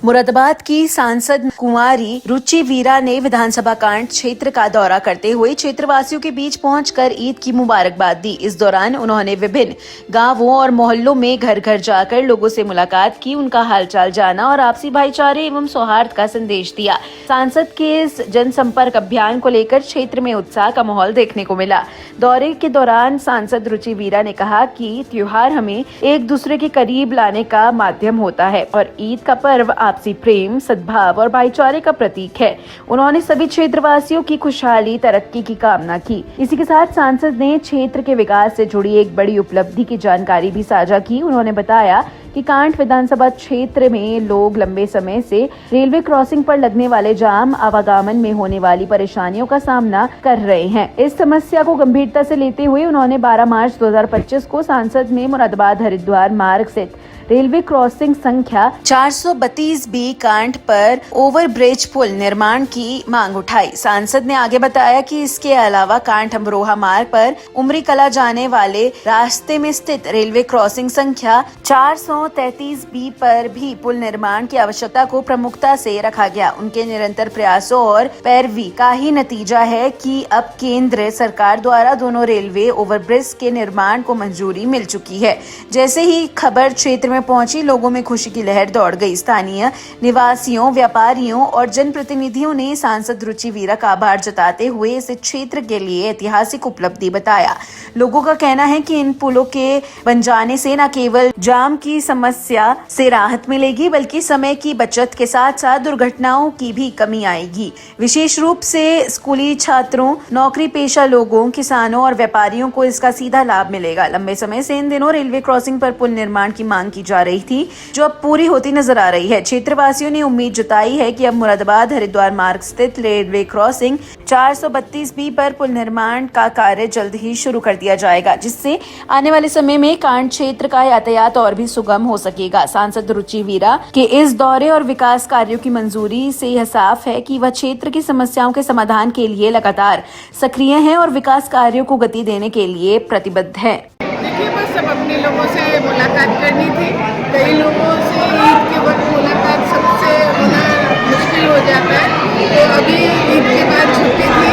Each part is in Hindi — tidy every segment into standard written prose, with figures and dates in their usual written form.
मुरादाबाद की सांसद कुमारी रुचि वीरा ने विधानसभा कांड क्षेत्र का दौरा करते हुए क्षेत्रवासियों के बीच पहुंचकर ईद की मुबारकबाद दी। इस दौरान उन्होंने विभिन्न गांवों और मोहल्लों में घर घर जाकर लोगों से मुलाकात की, उनका हालचाल जाना और आपसी भाईचारे एवं सौहार्द का संदेश दिया। सांसद के इस जनसंपर्क अभियान को लेकर क्षेत्र में उत्साह का माहौल देखने को मिला। दौरे के दौरान सांसद रुचि वीरा ने कहा कि त्योहार हमें एक दूसरे के करीब लाने का माध्यम होता है और ईद का पर्व आपसी प्रेम, सद्भाव और भाईचारे का प्रतीक है। उन्होंने सभी क्षेत्रवासियों की खुशहाली, तरक्की की कामना की। इसी के साथ सांसद ने क्षेत्र के विकास से जुड़ी एक बड़ी उपलब्धि की जानकारी भी साझा की। उन्होंने बताया कि कांठ विधानसभा क्षेत्र में लोग लंबे समय से रेलवे क्रॉसिंग पर लगने वाले जाम, आवागमन में होने वाली परेशानियों का सामना कर रहे हैं। इस समस्या को गंभीरता से लेते हुए उन्होंने 12 मार्च 2025 को सांसद में मुरादाबाद हरिद्वार मार्ग स्थित रेलवे क्रॉसिंग संख्या 432 बी कांठ पर ओवरब्रिज पुल निर्माण की मांग उठाई। सांसद ने आगे बताया कि इसके अलावा कांठ अमरोहा मार्ग पर उमरी कला जाने वाले रास्ते में स्थित रेलवे क्रॉसिंग संख्या 433 बी पर भी पुल निर्माण की आवश्यकता को प्रमुखता से रखा गया। उनके निरंतर प्रयासों और पैरवी का ही नतीजा है कि अब केंद्र सरकार द्वारा दोनों रेलवे ओवरब्रिज के निर्माण को मंजूरी मिल चुकी है। जैसे ही खबर क्षेत्र में पहुंची, लोगों में खुशी की लहर दौड़ गई। स्थानीय निवासियों, व्यापारियों और जनप्रतिनिधियों ने सांसद रुचि वीरा का आभार जताते हुए इसे क्षेत्र के लिए ऐतिहासिक उपलब्धि बताया। लोगों का कहना है कि इन पुलों के बन जाने से न केवल जाम की समस्या से राहत मिलेगी, बल्कि समय की बचत के साथ साथ दुर्घटनाओं की भी कमी आएगी। विशेष रूप से स्कूली छात्रों, नौकरी पेशा लोगों, किसानों और व्यापारियों को इसका सीधा लाभ मिलेगा। लंबे समय से इन दिनों रेलवे क्रॉसिंग पर पुल निर्माण की मांग की जा रही थी, जो अब पूरी होती नजर आ रही है। क्षेत्रवासियों ने उम्मीद जताई है कि अब मुरादाबाद हरिद्वार मार्ग स्थित रेलवे क्रॉसिंग 432 बी पर पुल निर्माण का कार्य जल्द ही शुरू कर दिया जाएगा, जिससे आने वाले समय में कांठ क्षेत्र का यातायात और भी सुगम हो सकेगा। सांसद रुचि वीरा के इस दौरे और विकास कार्यों की मंजूरी से यह साफ है कि वह क्षेत्र की समस्याओं के समाधान के लिए लगातार सक्रिय हैं और विकास कार्यों को गति देने के लिए प्रतिबद्ध है। देखिए, बस सब अपने लोगों से मुलाकात करनी थी। कई लोगों से ईद के वक्त मुलाकात सबसे होना मुश्किल हो जाता है, तो अभी ईद के बाद छुट्टी थी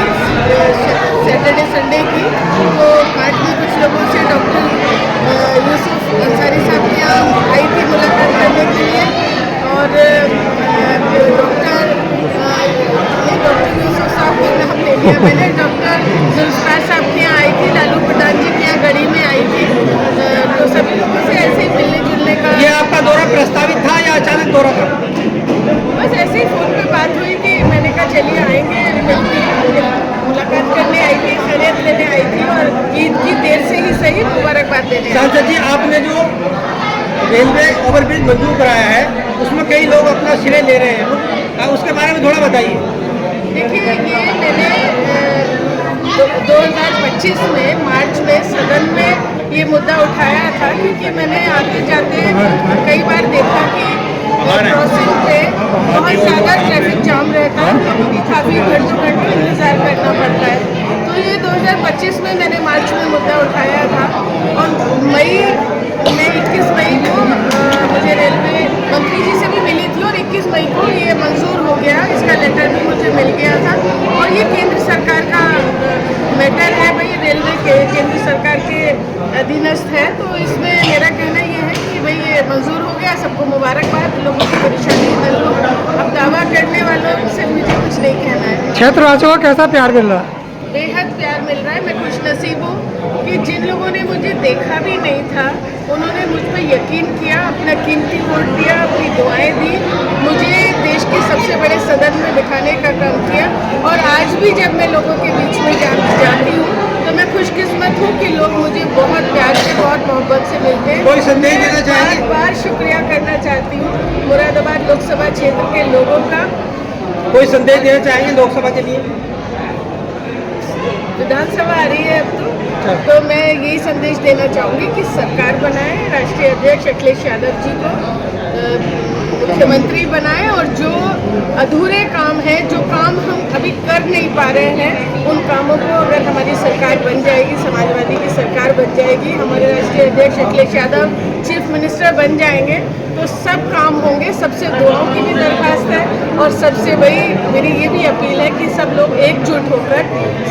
सैटरडे संडे की, तो कांठ में कुछ लोगों से डॉक्टर यूसुफ अंसारी साहब के यहाँ आई थी मुलाकात करने के लिए, और डॉक्टर यूसुफ साहब का नाम ले लिया मैंने, डॉक्टर जुल्फकार साहब के यहाँ आई थी, लालू प्रधान जी के यहाँ गढ़ी में आई थी। तो सभी लोगों से ऐसे ही मिलने जुलने का। ये आपका दौरा प्रस्तावित था या अचानक दौरा था? बस ऐसे ही फोन पे बात हुई थी, मैंने कहा चलिए आएंगे, मुलाकात करने आई थी, खैरियत लेने आई थी और ईद की देर से ही सही मुबारकबाद देने। सांसद जी, आपने जो रेलवे ओवरब्रिज मंजूर कराया है, उसमें कई लोग अपना श्रेय ले रहे हैं, उसके बारे में थोड़ा बताइए। देखिए, ये मैंने 2025 में मार्च में सदन में ये मुद्दा उठाया था, क्योंकि मैंने आते जाते कई बार देखा कि क्रॉसिंग पे बहुत ज़्यादा ट्रैफिक जाम रहता है, लोगों को काफ़ी घंटों इंतज़ार करना पड़ता है। तो ये 2025 में मैंने मार्च में मुद्दा उठाया था और मई में 21 मई को मुझे रेलवे मंत्री जी से भी मिली थी और 21 मई को ये मंजूर हो गया, इसका लेटर भी मुझे मिल गया था। और ये केंद्र सरकार का मैटर है भाई, रेलवे के केंद्र सरकार के अधीनस्थ है, तो इसमें मेरा कहना ये है कि भाई ये मंजूर हो गया, सबको मुबारकबाद, लोगों की परेशानी हल हो। अब दावा करने वालों से मुझे कुछ नहीं कहना है। क्षेत्रवासियों को कैसा प्यार मिल रहा है? बेहद प्यार मिल रहा है। मैं खुश नसीब हूँ कि जिन लोगों ने मुझे देखा भी नहीं था, उन्होंने मुझ पर यकीन किया, अपना कीमती वोट दिया, अपनी दुआएं दी, मुझे देश के सबसे बड़े सदन में बिठाने का काम किया। और आज भी जब मैं लोगों के बीच में जाती हूँ तो मैं खुशकिस्मत हूँ कि लोग मुझे बहुत प्यार से, बहुत मोहब्बत से मिलते हैं। कोई संदेश देना चाहेंगे? बार शुक्रिया करना चाहती हूँ मुरादाबाद लोकसभा क्षेत्र के लोगों का। कोई संदेश देना चाहेंगे लोकसभा के लिए? विधानसभा आ रही है अब तो मैं यही संदेश देना चाहूँगी कि सरकार बनाए राष्ट्रीय अध्यक्ष अखिलेश यादव जी को, मुख्यमंत्री बनाए और जो अधूरे काम हैं, जो काम हम अभी कर नहीं पा रहे हैं, उन कामों को अगर हमारी सरकार बन जाएगी, समाजवादी की सरकार बन जाएगी, हमारे राष्ट्रीय अध्यक्ष अखिलेश यादव चीफ मिनिस्टर बन जाएंगे, तो सब काम होंगे। सबसे दुआओं की भी दरख्वास्त है और सबसे बड़ी मेरी ये भी अपील है कि सब लोग एकजुट होकर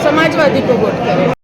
समाजवादी को वोट करें।